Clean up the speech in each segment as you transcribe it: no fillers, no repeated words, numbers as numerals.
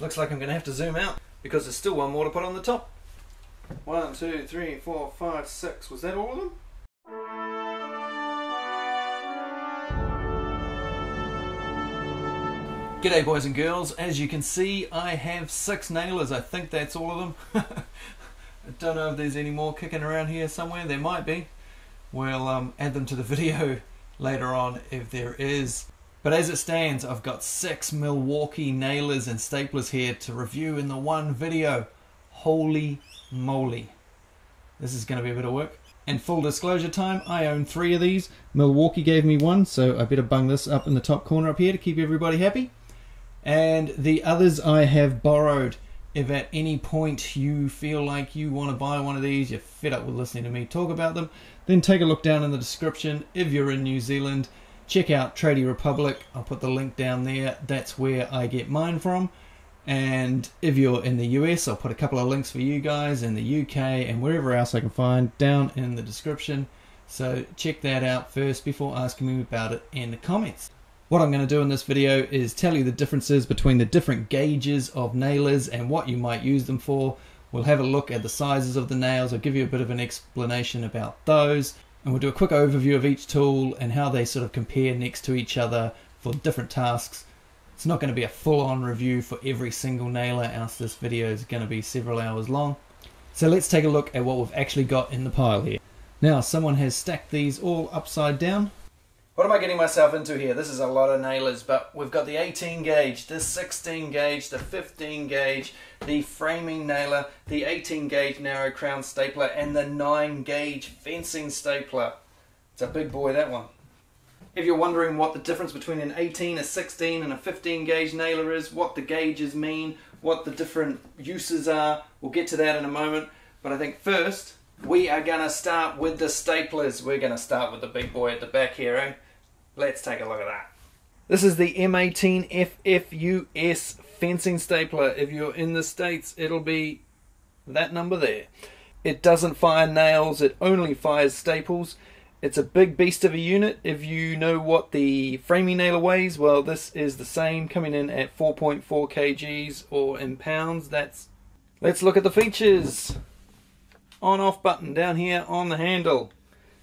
Looks like I'm going to have to zoom out because there's still one more to put on the top. 1, 2, 3, 4, 5, 6. Was that all of them? G'day boys and girls. As you can see, I have 6 nailers. I think that's all of them. I don't know if there's any more kicking around here somewhere. There might be. We'll add them to the video later on if there is. But as it stands, I've got 6 Milwaukee nailers and staplers here to review in the one video. Holy moly. This is going to be a bit of work. And full disclosure time, I own 3 of these. Milwaukee gave me one, so I better bung this up in the top corner up here to keep everybody happy. And the others I have borrowed. If at any point you feel like you want to buy one of these, you're fed up with listening to me talk about them, then take a look down in the description. If you're in New Zealand, check out Tradie Republic. I'll put the link down there. That's where I get mine from. And if you're in the US, I'll put a couple of links for you guys in the UK and wherever else I can find down in the description. So check that out first before asking me about it in the comments. What I'm going to do in this video is tell you the differences between the different gauges of nailers and what you might use them for. We'll have a look at the sizes of the nails. I'll give you a bit of an explanation about those. And we'll do a quick overview of each tool and how they sort of compare next to each other for different tasks. It's not going to be a full-on review for every single nailer, else this video is going to be several hours long. So let's take a look at what we've actually got in the pile here. Now, someone has stacked these all upside down. What am I getting myself into here? This is a lot of nailers, but we've got the 18 gauge, the 16 gauge, the 15 gauge, the framing nailer, the 18 gauge narrow crown stapler, and the 9 gauge fencing stapler. It's a big boy, that one. If you're wondering what the difference between an 18, a 16 and a 15 gauge nailer is, what the gauges mean, what the different uses are, we'll get to that in a moment. But I think first, we are going to start with the staplers. We're going to start with the big boy at the back here, eh? Let's take a look at that. This is the M18 FFUS fencing stapler. If you're in the States, it'll be that number there. It doesn't fire nails, it only fires staples. It's a big beast of a unit. If you know what the framing nailer weighs, well, this is the same, coming in at 4.4 kgs or in pounds. Let's look at the features. On-off button down here on the handle.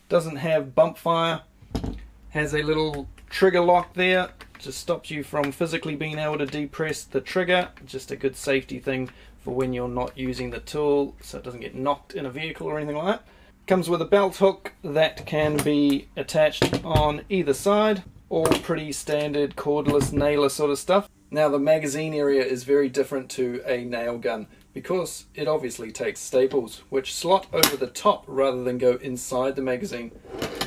Doesn't have bump fire. Has a little trigger lock there. Just stops you from physically being able to depress the trigger. Just a good safety thing for when you're not using the tool, so it doesn't get knocked in a vehicle or anything like that. Comes with a belt hook that can be attached on either side. All pretty standard cordless nailer sort of stuff. Now the magazine area is very different to a nail gun because it obviously takes staples which slot over the top rather than go inside the magazine.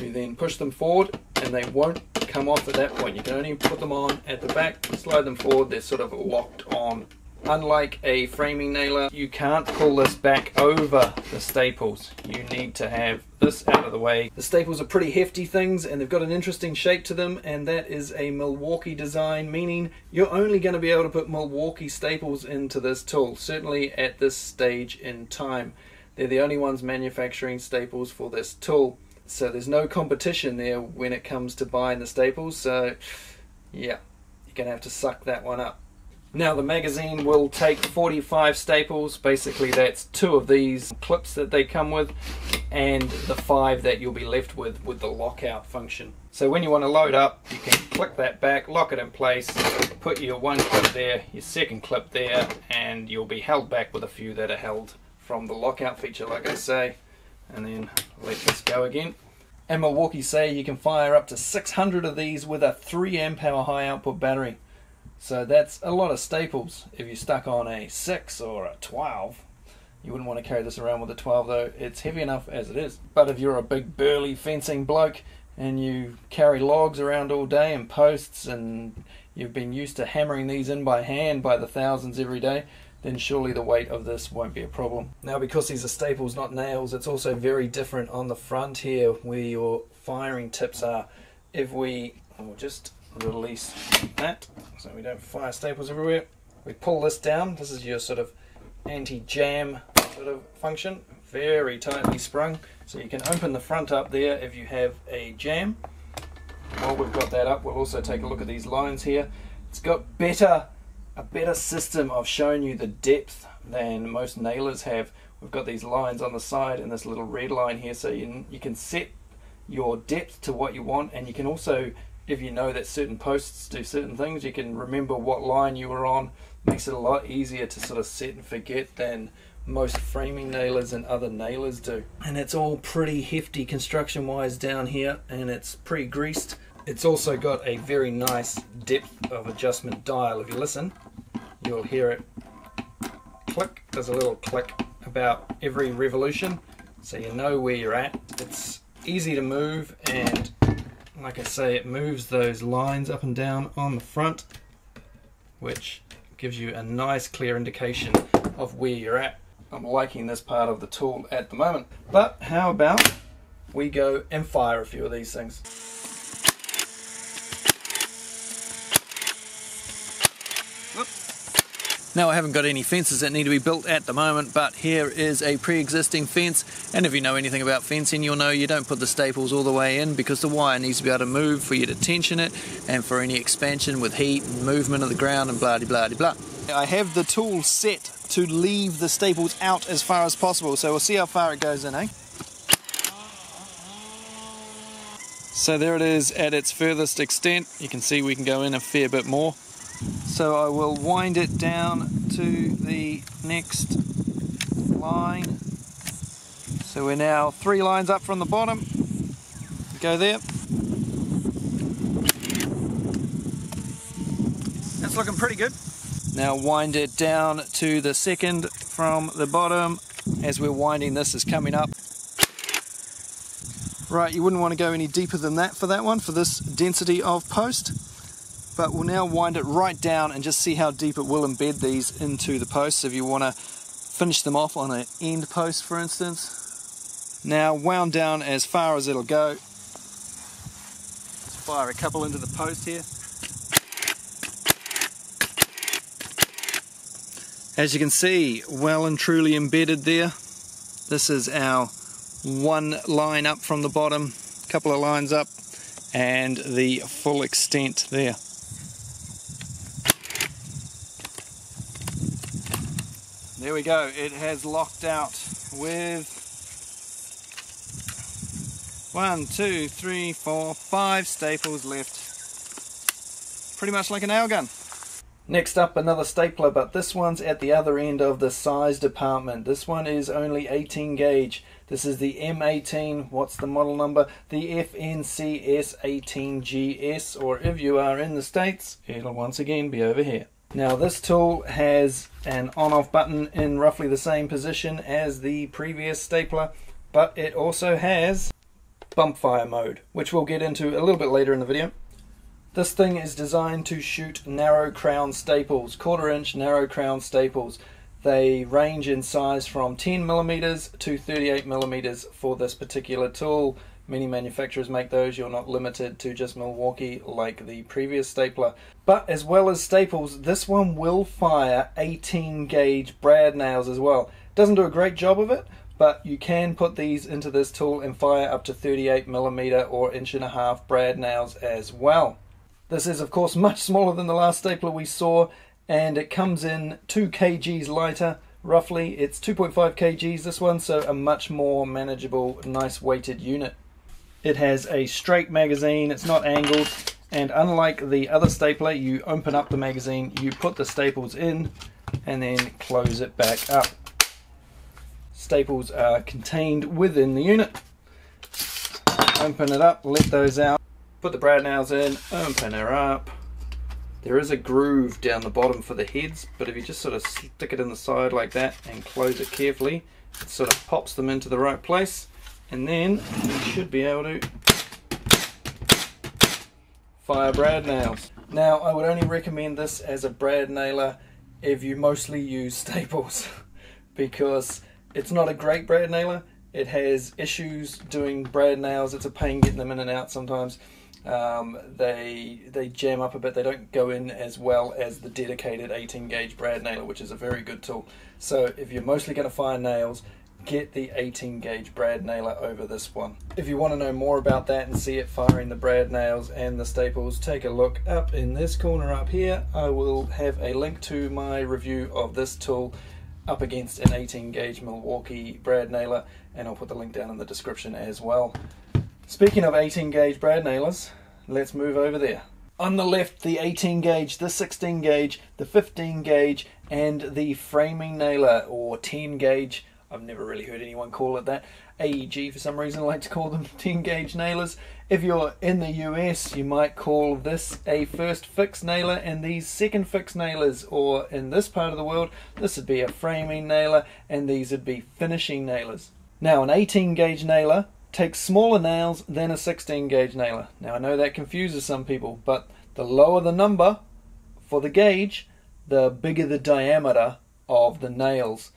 You then push them forward and they won't come off at that point. You can only put them on at the back, slide them forward, they're sort of locked on. Unlike a framing nailer, you can't pull this back over the staples. You need to have this out of the way. The staples are pretty hefty things and they've got an interesting shape to them, and that is a Milwaukee design, meaning you're only going to be able to put Milwaukee staples into this tool, certainly at this stage in time. They're the only ones manufacturing staples for this tool. So there's no competition there when it comes to buying the staples, so yeah, you're going to have to suck that one up. Now the magazine will take 45 staples, basically that's 2 of these clips that they come with, and the 5 that you'll be left with the lockout function. So when you want to load up, you can click that back, lock it in place, put your 1 clip there, your 2nd clip there, and you'll be held back with a few that are held from the lockout feature, like I say. And then let this go again. And Milwaukee say you can fire up to 600 of these with a 3 amp hour high output battery. So that's a lot of staples. If you're stuck on a 6 or a 12, you wouldn't want to carry this around with a 12 though. It's heavy enough as it is. But if you're a big burly fencing bloke and you carry logs around all day and posts and you've been used to hammering these in by hand by the thousands every day, then surely the weight of this won't be a problem. Now because these are staples, not nails, it's also very different on the front here where your firing tips are. If we will just release that so we don't fire staples everywhere, we pull this down. This is your sort of anti-jam sort of function, very tightly sprung, so you can open the front up there if you have a jam. While we've got that up, we'll also take a look at these lines here. It's got better a better system of showing you the depth than most nailers have. We've got these lines on the side and this little red line here, so you can set your depth to what you want, and you can also, if you know that certain posts do certain things, you can remember what line you were on. Makes it a lot easier to sort of set and forget than most framing nailers and other nailers do. And it's all pretty hefty construction wise down here, and it's pretty greased. It's also got a very nice depth of adjustment dial. If you listen, you'll hear it click. There's a little click about every revolution, so you know where you're at. It's easy to move, and like I say, it moves those lines up and down on the front, which gives you a nice clear indication of where you're at. I'm liking this part of the tool at the moment, but how about we go and fire a few of these things. Now, I haven't got any fences that need to be built at the moment, but here is a pre-existing fence, and if you know anything about fencing, you'll know you don't put the staples all the way in because the wire needs to be able to move for you to tension it and for any expansion with heat and movement of the ground and blah de blah de blah. I have the tool set to leave the staples out as far as possible, so we'll see how far it goes in, eh? So there it is at its furthest extent. You can see we can go in a fair bit more. So I will wind it down to the next line. So we're now 3 lines up from the bottom. Go there. That's looking pretty good. Now wind it down to the second from the bottom. As we're winding, this is coming up. Right, you wouldn't want to go any deeper than that for that one, for this density of post. But we'll now wind it right down and just see how deep it will embed these into the posts if you want to finish them off on an end post, for instance. Now wound down as far as it'll go. Let's fire a couple into the post here. As you can see, well and truly embedded there. This is our one line up from the bottom, a couple of lines up, and the full extent there. There we go, it has locked out with 1, 2, 3, 4, 5 staples left. Pretty much like a nail gun. Next up, another stapler, but this one's at the other end of the size department. This one is only 18 gauge. This is the M18, what's the model number? The FNCS18GS, or if you are in the States, it'll once again be over here. Now this tool has an on-off button in roughly the same position as the previous stapler, but it also has bump fire mode, which we'll get into a little bit later in the video. This thing is designed to shoot narrow crown staples, 1/4 inch narrow crown staples. They range in size from 10mm to 38mm for this particular tool. Many manufacturers make those. You're not limited to just Milwaukee like the previous stapler. But as well as staples, this one will fire 18 gauge brad nails as well. Doesn't do a great job of it, but you can put these into this tool and fire up to 38mm or 1.5" brad nails as well. This is of course much smaller than the last stapler we saw, and it comes in 2 kgs lighter. Roughly, it's 2.5 kgs this one, so a much more manageable, nice weighted unit. It has a straight magazine, it's not angled, and unlike the other stapler, you open up the magazine, you put the staples in, and then close it back up. Staples are contained within the unit. Open it up, let those out, put the brad nails in, open her up. There is a groove down the bottom for the heads, but if you just sort of stick it in the side like that and close it carefully, it sort of pops them into the right place, and then you should be able to fire brad nails. Now, I would only recommend this as a brad nailer if you mostly use staples, because it's not a great brad nailer. It has issues doing brad nails. It's a pain getting them in and out sometimes. They jam up a bit. They don't go in as well as the dedicated 18 gauge brad nailer, which is a very good tool. So if you're mostly going to fire nails, get the 18 gauge brad nailer over this one. If you want to know more about that and see it firing the brad nails and the staples, take a look up in this corner up here. I will have a link to my review of this tool up against an 18 gauge Milwaukee brad nailer, and I'll put the link down in the description as well. Speaking of 18 gauge brad nailers, let's move over there. On the left, the 18 gauge, the 16 gauge, the 15 gauge, and the framing nailer, or 10 gauge. I've never really heard anyone call it that. AEG, for some reason, like to call them 10 gauge nailers. If you're in the US, you might call this a first fix nailer and these second fix nailers, or in this part of the world, this would be a framing nailer and these would be finishing nailers. Now, an 18 gauge nailer takes smaller nails than a 16 gauge nailer. Now, I know that confuses some people, but the lower the number for the gauge, the bigger the diameter of the nails.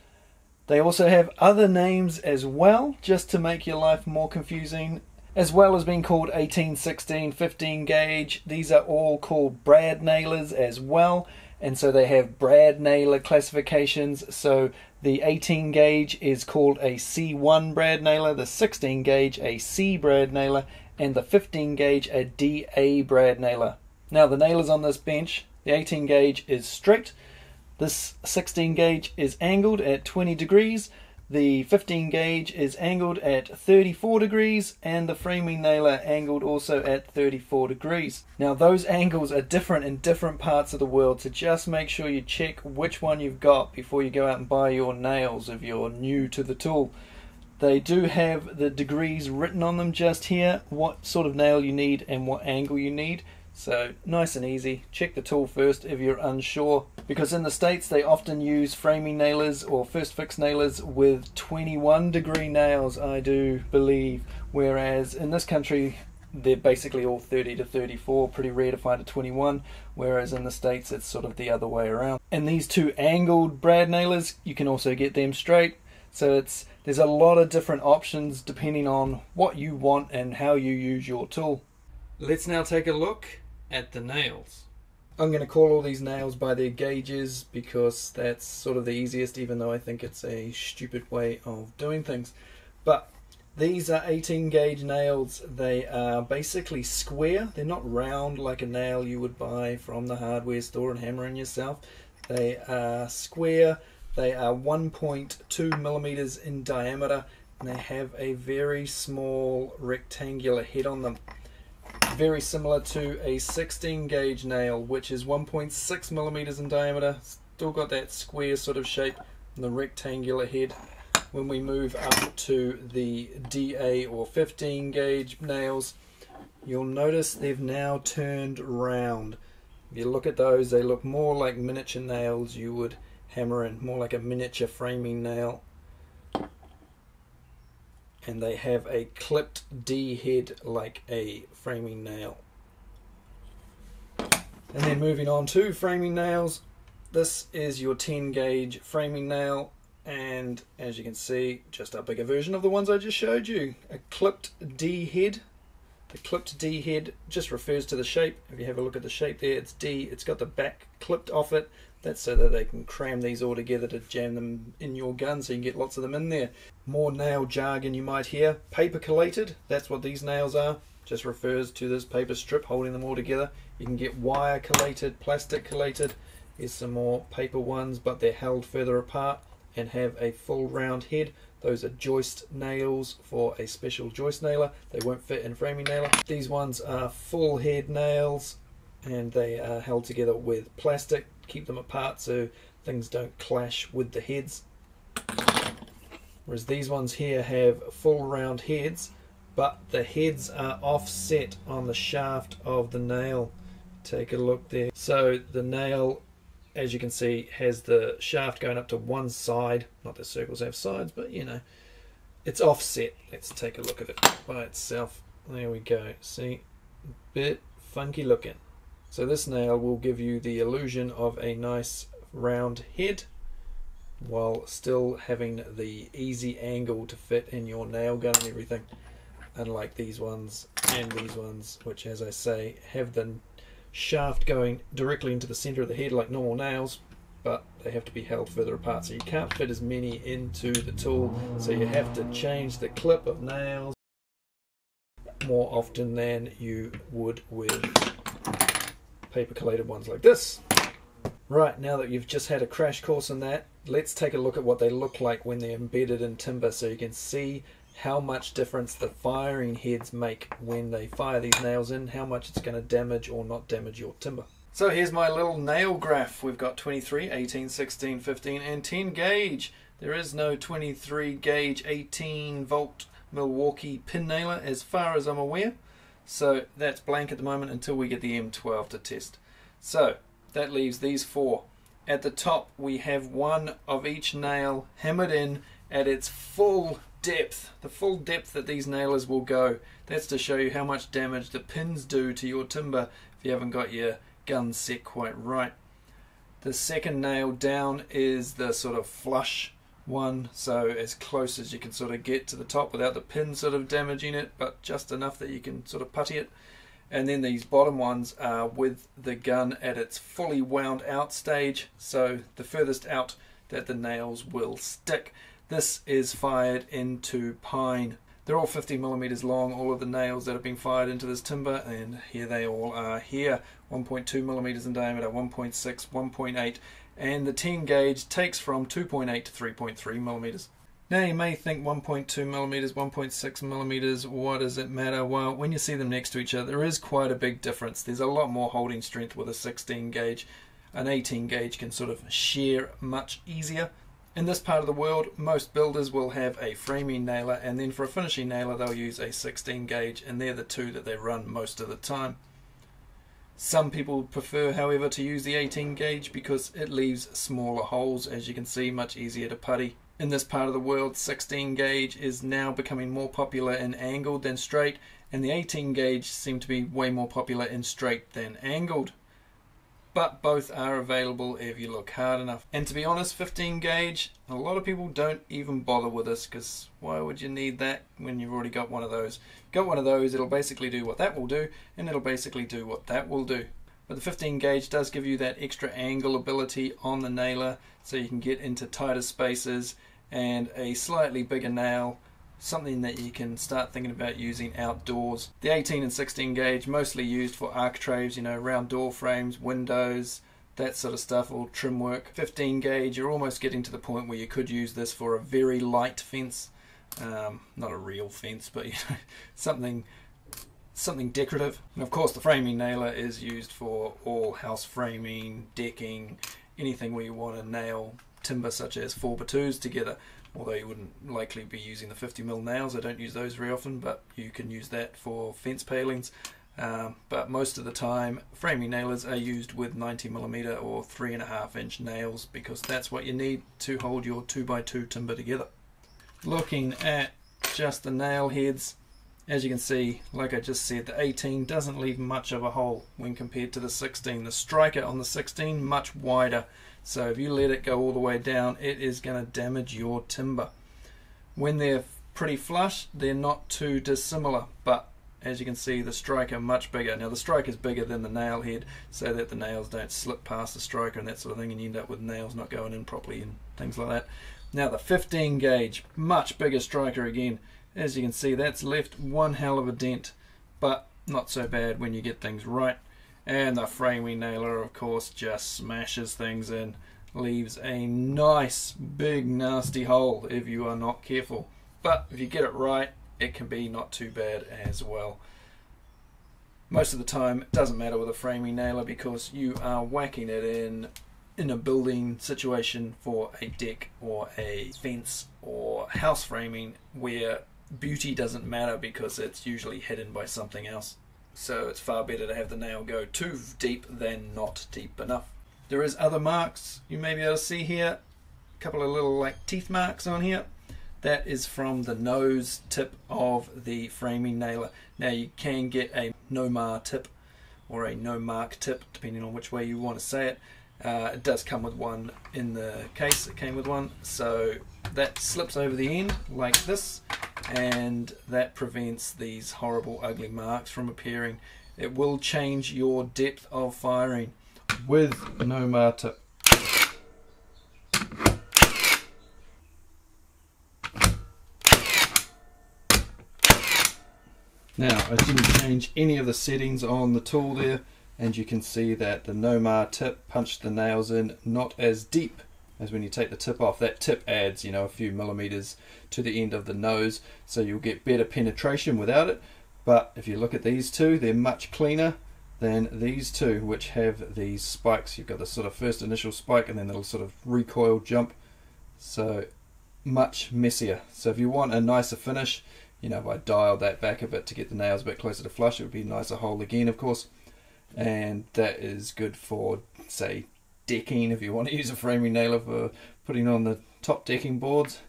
They also have other names as well, just to make your life more confusing, as well as being called 18, 16, 15 gauge. These are all called brad nailers as well, and so they have brad nailer classifications. So the 18 gauge is called a C1 brad nailer, the 16 gauge a C brad nailer, and the 15 gauge a DA brad nailer. Now, the nailers on this bench, the 18 gauge is straight. This 16 gauge is angled at 20 degrees, the 15 gauge is angled at 34 degrees, and the framing nailer angled also at 34 degrees. Now, those angles are different in different parts of the world, so just make sure you check which one you've got before you go out and buy your nails if you're new to the tool. They do have the degrees written on them just here, what sort of nail you need and what angle you need. So nice and easy. Check the tool first if you're unsure, because in the States they often use framing nailers or first fix nailers with 21 degree nails, I do believe, whereas in this country they're basically all 30 to 34, pretty rare to find a 21, whereas in the States it's sort of the other way around. And these two angled brad nailers, you can also get them straight, so there's a lot of different options depending on what you want and how you use your tool. Let's now take a look at the nails. I'm going to call all these nails by their gauges because that's sort of the easiest, even though I think it's a stupid way of doing things. But these are 18 gauge nails. They are basically square. They're not round like a nail you would buy from the hardware store and hammer in yourself. They are square. They are 1.2 millimeters in diameter, and they have a very small rectangular head on them. Very similar to a 16 gauge nail, which is 1.6 millimeters in diameter. Still got that square sort of shape and the rectangular head. When we move up to the DA or 15 gauge nails, you'll notice they've now turned round. If you look at those, they look more like miniature nails you would hammer in, more like a miniature framing nail. And they have a clipped D head like a framing nail. And then moving on to framing nails, this is your 10 gauge framing nail, and as you can see, just a bigger version of the ones I just showed you. A clipped D head. The clipped D head just refers to the shape. If you have a look at the shape there, it's D. It's got the back clipped off it. That's so that they can cram these all together to jam them in your gun so you can get lots of them in there. More nail jargon you might hear. Paper collated, that's what these nails are. Just refers to this paper strip holding them all together. You can get wire collated, plastic collated. Here's some more paper ones, but they're held further apart and have a full round head. Those are joist nails for a special joist nailer. They won't fit in framing nailer. These ones are full head nails, and they are held together with plastic. Keep them apart so things don't clash with the heads. Whereas these ones here have full round heads, but the heads are offset on the shaft of the nail. Take a look there. So the nail, as you can see, has the shaft going up to one side. Not that circles have sides, but you know, it's offset. Let's take a look at it by itself. There we go. See, bit funky looking. So this nail will give you the illusion of a nice round head while still having the easy angle to fit in your nail gun and everything, unlike these ones and these ones, which, as I say, have the shaft going directly into the center of the head like normal nails, but they have to be held further apart, so you can't fit as many into the tool, so you have to change the clip of nails more often than you would with paper collated ones like this. Right, now that you've just had a crash course in that, let's take a look at what they look like when they're embedded in timber, so you can see how much difference the firing heads make when they fire these nails in, how much it's going to damage or not damage your timber. So here's my little nail graph. We've got 23, 18, 16, 15 and 10 gauge. There is no 23 gauge 18 volt Milwaukee pin nailer as far as I'm aware. So that's blank at the moment until we get the M12 to test. So that leaves these four. At the top we have one of each nail hammered in at its full depth, the full depth that these nailers will go. That's to show you how much damage the pins do to your timber if you haven't got your gun set quite right. The second nail down is the sort of flush one, so as close as you can sort of get to the top without the pin sort of damaging it, but just enough that you can sort of putty it. And then these bottom ones are with the gun at its fully wound out stage, so the furthest out that the nails will stick. This is fired into pine. They're all 50 millimeters long, all of the nails that have been fired into this timber, and here they all are here. 1.2 millimeters in diameter, 1.6, 1.8, and the 10 gauge takes from 2.8 to 3.3 millimeters. Now you may think 1.2 millimeters, 1.6 millimeters, what does it matter? Well, when you see them next to each other, there is quite a big difference. There's a lot more holding strength with a 16 gauge. An 18 gauge can sort of shear much easier. In this part of the world, most builders will have a framing nailer, and then for a finishing nailer they'll use a 16 gauge, and they're the two that they run most of the time. Some people prefer, however, to use the 18 gauge because it leaves smaller holes, as you can see, much easier to putty. In this part of the world, 16 gauge is now becoming more popular in angled than straight, and the 18 gauge seem to be way more popular in straight than angled. But both are available if you look hard enough. And to be honest, 15 gauge, a lot of people don't even bother with this, because why would you need that when you've already got one of those? Got one of those, it'll basically do what that will do, and it'll basically do what that will do. But the 15 gauge does give you that extra angle ability on the nailer, so you can get into tighter spaces and a slightly bigger nail, something that you can start thinking about using outdoors. The 18 and 16 gauge mostly used for architraves, you know, round door frames, windows, that sort of stuff, all trim work. 15 gauge, you're almost getting to the point where you could use this for a very light fence, not a real fence, but you know, something decorative. And of course the framing nailer is used for all house framing, decking, anything where you want to nail timber such as 4x2s together, although you wouldn't likely be using the 50mm nails. I don't use those very often, but you can use that for fence palings. But most of the time framing nailers are used with 90mm or 3.5-inch nails, because that's what you need to hold your 2x2 timber together. Looking at just the nail heads, as you can see, like I just said, the 18 doesn't leave much of a hole when compared to the 16. The striker on the 16 much wider, so if you let it go all the way down, it is going to damage your timber. When they're pretty flush, they're not too dissimilar, but as you can see, the striker much bigger. Now the striker is bigger than the nail head, so that the nails don't slip past the striker and that sort of thing, and you end up with nails not going in properly and things like that. Now the 15 gauge, much bigger striker again. As you can see, that's left one hell of a dent, but not so bad when you get things right. And the framing nailer, of course, just smashes things in, leaves a nice big nasty hole if you are not careful. But if you get it right, it can be not too bad as well. Most of the time it doesn't matter with a framing nailer, because you are whacking it in a building situation for a deck or a fence or house framing, where beauty doesn't matter because it's usually hidden by something else. So it's far better to have the nail go too deep than not deep enough. There is other marks you may be able to see here, a couple of little like teeth marks on here. That is from the nose tip of the framing nailer. Now you can get a no-mar tip or a no-mark tip, depending on which way you want to say it. It does come with one in the case. It came with one, so that slips over the end like this, and that prevents these horrible ugly marks from appearing. It will change your depth of firing with no-mar tip. Now, I didn't change any of the settings on the tool there, and you can see that the Nomar tip punched the nails in not as deep as when you take the tip off. That tip adds, you know, a few millimeters to the end of the nose, so you'll get better penetration without it. But if you look at these two, they're much cleaner than these two, which have these spikes. You've got the sort of first initial spike and then it'll sort of recoil jump, so much messier. So if you want a nicer finish, you know, if I dialed that back a bit to get the nails a bit closer to flush, it would be a nicer hole again, of course. And that is good for, say, decking, if you want to use a framing nailer for putting on the top decking boards.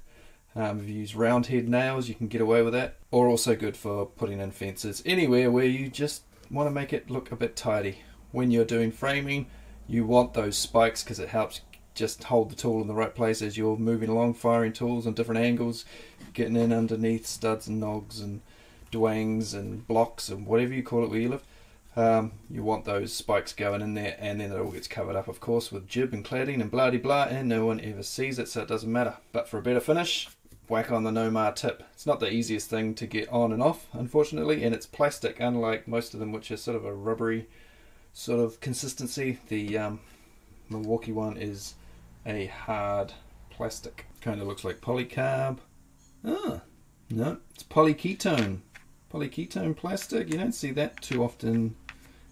If you use round head nails, you can get away with that. Or also good for putting in fences, anywhere where you just want to make it look a bit tidy. When you're doing framing, you want those spikes because it helps just hold the tool in the right place as you're moving along, firing tools on different angles, getting in underneath studs and nogs and dwangs and blocks and whatever you call it where you live. You want those spikes going in there, and then it all gets covered up, of course, with jib and cladding and blah de blah, and no one ever sees it, so it doesn't matter. But for a better finish, whack on the Nomar tip. It's not the easiest thing to get on and off, unfortunately, and it's plastic, unlike most of them, which is sort of a rubbery sort of consistency. The Milwaukee one is a hard plastic. Kind of looks like polycarb. Ah, no, it's polyketone. Polyketone plastic. You don't see that too often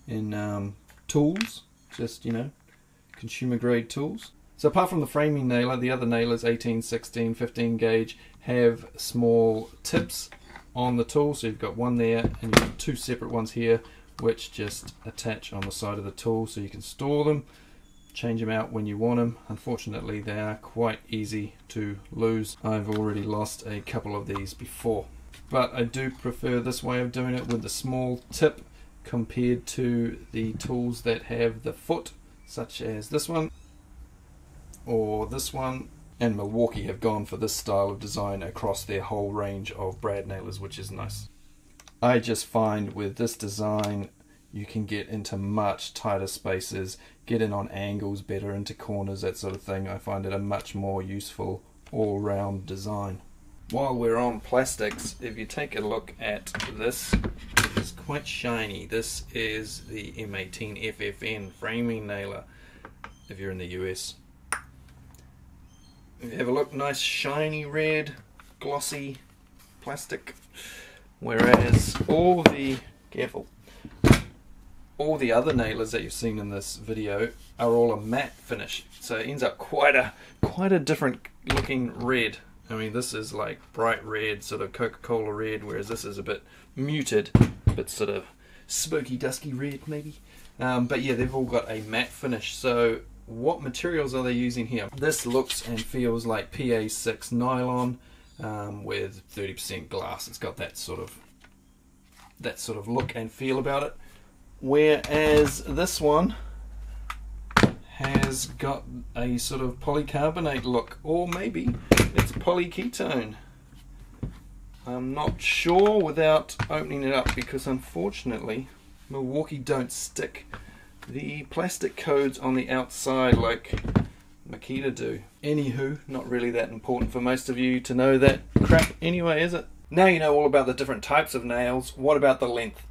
in tools, just, you know, consumer grade tools. So apart from the framing nailer, the other nailers, 18, 16, 15 gauge, have small tips on the tool. So you've got one there, and you've got two separate ones here, which just attach on the side of the tool, so you can store them, change them out when you want them. Unfortunately, they are quite easy to lose. I've already lost a couple of these before, but I do prefer this way of doing it with the small tip compared to the tools that have the foot, such as this one or this one. And Milwaukee have gone for this style of design across their whole range of brad nailers, which is nice. I just find with this design you can get into much tighter spaces, get in on angles better, into corners, that sort of thing. I find it a much more useful all-round design. While we're on plastics, if you take a look at this, it's quite shiny. This is the M18 FFN framing nailer if you're in the US. If you have a look, nice shiny red glossy plastic, whereas all the other nailers that you've seen in this video are all a matte finish, so it ends up quite a different looking red. I mean, this is like bright red, sort of Coca-Cola red, whereas this is a bit muted, a bit sort of smoky, dusky red maybe. But yeah, they've all got a matte finish. So what materials are they using here? This looks and feels like PA6 nylon with 30% glass. It's got that sort of look and feel about it. Whereas this one has got a sort of polycarbonate look, or maybe it's polyketone. I'm not sure without opening it up, because unfortunately Milwaukee don't stick the plastic codes on the outside like Makita do. Anywho, not really that important for most of you to know that crap anyway, is it? Now you know all about the different types of nails. What about the length?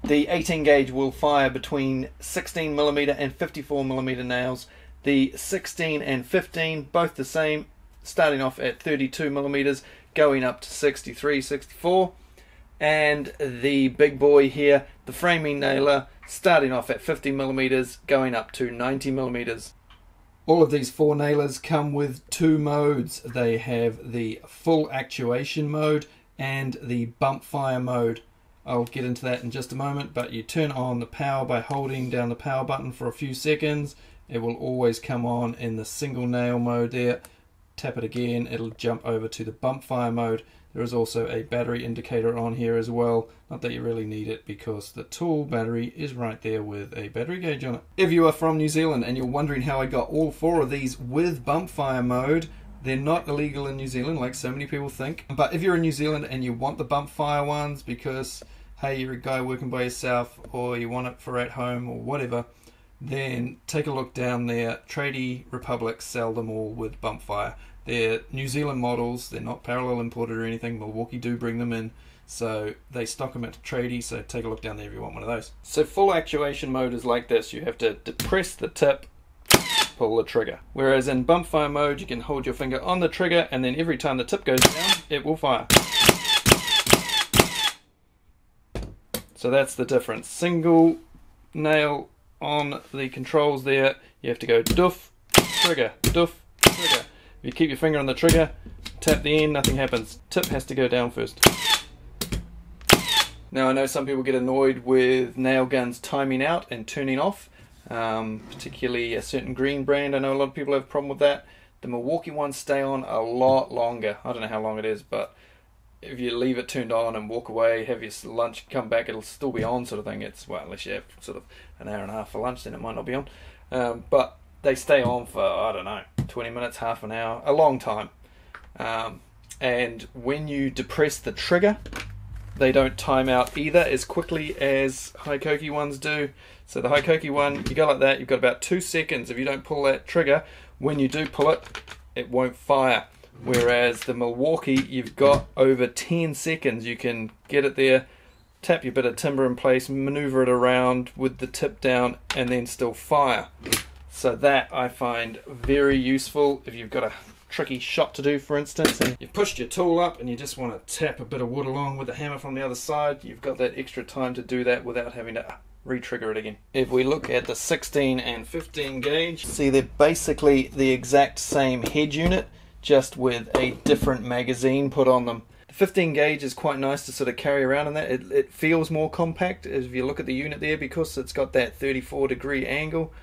The 18 gauge will fire between 16mm and 54mm nails. The 16 and 15, both the same, starting off at 32mm, going up to 63, 64. And the big boy here, the framing nailer, starting off at 50mm, going up to 90mm. All of these four nailers come with two modes. They have the full actuation mode and the bump fire mode. I'll get into that in just a moment, but you turn on the power by holding down the power button for a few seconds. It will always come on in the single nail mode there. Tap it again, it'll jump over to the bump fire mode. There is also a battery indicator on here as well. Not that you really need it, because the tool battery is right there with a battery gauge on it. If you are from New Zealand and you're wondering how I got all four of these with bump fire mode, they're not illegal in New Zealand like so many people think. But if you're in New Zealand and you want the bump fire ones because, hey, you're a guy working by yourself, or you want it for at home or whatever, then take a look down there. Tradie Republic sell them all with bump fire. They're New Zealand models, they're not parallel imported or anything. Milwaukee do bring them in, So they stock them at tradies, so take a look down there if you want one of those. So full actuation mode is like this. You have to depress the tip, pull the trigger. Whereas in bump fire mode, you can hold your finger on the trigger, and then every time the tip goes down, it will fire. So that's the difference. Single nail on the controls there, you have to go doof, trigger, doof, trigger. If you keep your finger on the trigger, tap the end, nothing happens. Tip has to go down first. Now I know some people get annoyed with nail guns timing out and turning off, particularly a certain green brand. I know a lot of people have a problem with that. The Milwaukee ones stay on a lot longer. I don't know how long it is, but if you leave it turned on and walk away, have your lunch, come back, it'll still be on, sort of thing. It's, well, unless you have sort of an hour and a half for lunch, then it might not be on. But they stay on for, I don't know, 20 minutes, half an hour, a long time. And when you depress the trigger, they don't time out either as quickly as Hikoki ones do. So the Hikoki one, you go like that, you've got about 2 seconds. If you don't pull that trigger, when you do pull it, it won't fire. Whereas the Milwaukee, you've got over 10 seconds. You can get it there, tap your bit of timber in place, maneuver it around with the tip down, and then still fire. So that I find very useful if you've got a tricky shot to do, for instance, and you've pushed your tool up and you just want to tap a bit of wood along with the hammer from the other side. You've got that extra time to do that without having to re-trigger it again. If we look at the 16 and 15 gauge, see they're basically the exact same head unit, just with a different magazine put on them. The 15 gauge is quite nice to sort of carry around in that. It feels more compact if you look at the unit there, because it's got that 34-degree angle.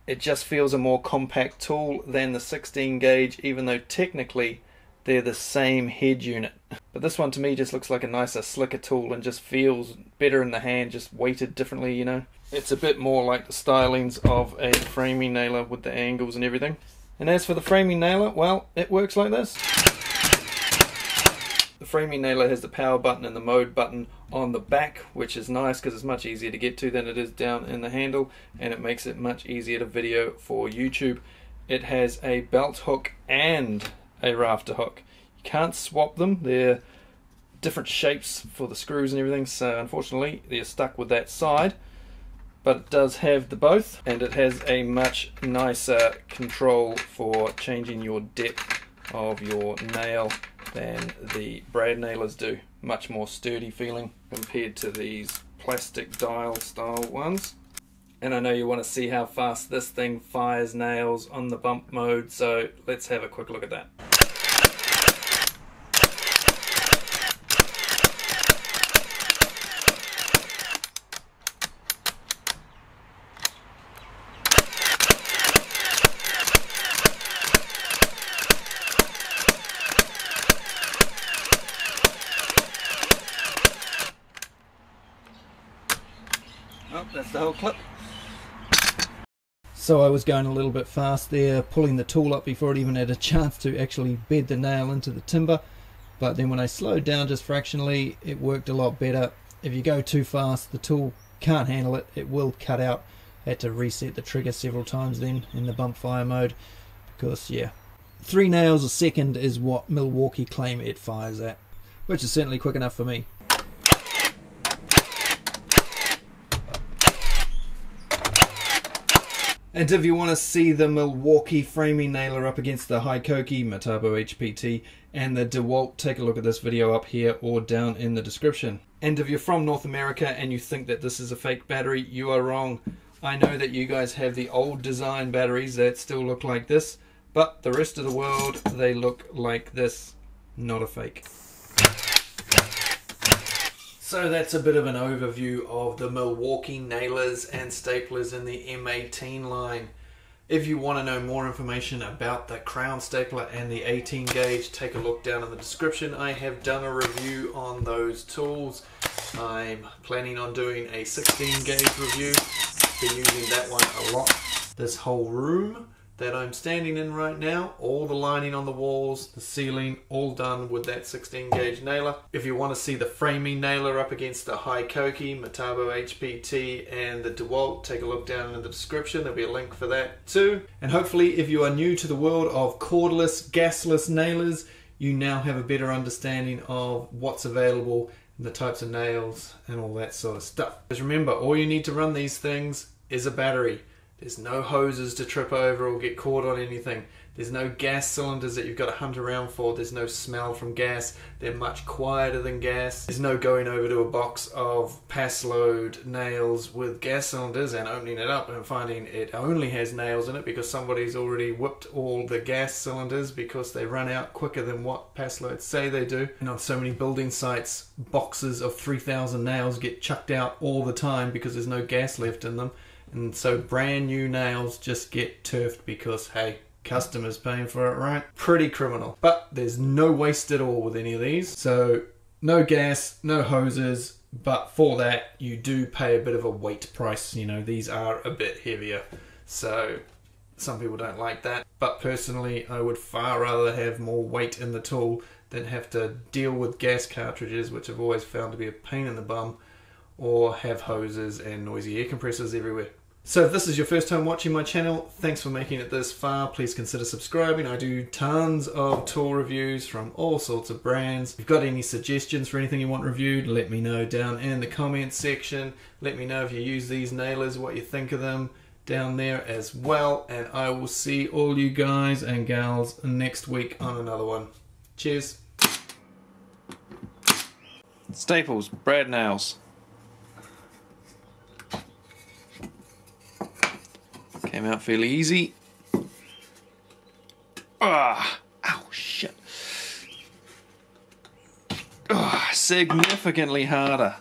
It just feels a more compact tool than the 16 gauge, even though technically they're the same head unit. But this one to me just looks like a nicer, slicker tool and just feels better in the hand, just weighted differently, you know. It's a bit more like the stylings of a framing nailer with the angles and everything. And as for the framing nailer, well, it works like this. The framing nailer has the power button and the mode button on the back, which is nice because it's much easier to get to than it is down in the handle, and it makes it much easier to video for YouTube. It has a belt hook and a rafter hook. You can't swap them. They're different shapes for the screws and everything, so unfortunately they're stuck with that side. But it does have the both, and it has a much nicer control for changing your depth of your nail than the brad nailers do. Much more sturdy feeling compared to these plastic dial style ones. And I know you want to see how fast this thing fires nails on the bump mode, so let's have a quick look at that. Oh, that's the whole clip. So I was going a little bit fast there, pulling the tool up before it even had a chance to actually bed the nail into the timber. But then when I slowed down just fractionally, it worked a lot better. If you go too fast, the tool can't handle it. It will cut out. I had to reset the trigger several times then in the bump fire mode, because yeah, 3 nails a second is what Milwaukee claim it fires at, which is certainly quick enough for me. And if you want to see the Milwaukee Framing Nailer up against the Hikoki, Metabo HPT, and the DeWalt, take a look at this video up here or down in the description. And if you're from North America and you think that this is a fake battery, you are wrong. I know that you guys have the old design batteries that still look like this, but the rest of the world, they look like this, not a fake. So that's a bit of an overview of the Milwaukee nailers and staplers in the M18 line. If you want to know more information about the Crown Stapler and the 18 gauge, take a look down in the description. I have done a review on those tools. I'm planning on doing a 16 gauge review. Been using that one a lot. This whole room that I'm standing in right now, all the lining on the walls, the ceiling, all done with that 16 gauge nailer. If you want to see the framing nailer up against the Hikoki, Metabo HPT and the DeWalt, take a look down in the description. There'll be a link for that too. And hopefully if you are new to the world of cordless, gasless nailers, you now have a better understanding of what's available the types of nails and all that sort of stuff. Because remember, all you need to run these things is a battery. There's no hoses to trip over or get caught on anything. There's no gas cylinders that you've got to hunt around for. There's no smell from gas. They're much quieter than gas. There's no going over to a box of pass load nails with gas cylinders and opening it up and finding it only has nails in it because somebody's already whipped all the gas cylinders because they run out quicker than what pass loads say they do. And on so many building sites, boxes of 3,000 nails get chucked out all the time because there's no gas left in them. And so brand new nails just get turfed because, hey, customers paying for it, right? Pretty criminal. But there's no waste at all with any of these. So no gas, no hoses, but for that you do pay a bit of a weight price. You know, these are a bit heavier. So some people don't like that. But personally, I would far rather have more weight in the tool than have to deal with gas cartridges, which I've always found to be a pain in the bum, or have hoses and noisy air compressors everywhere. So if this is your first time watching my channel, thanks for making it this far. Please consider subscribing. I do tons of tool reviews from all sorts of brands. If you've got any suggestions for anything you want reviewed, let me know down in the comments section. Let me know if you use these nailers, what you think of them down there as well. And I will see all you guys and gals next week on another one. Cheers. Staples, brad nails. Came out fairly easy. Ah, ow, shit. Ah, significantly harder.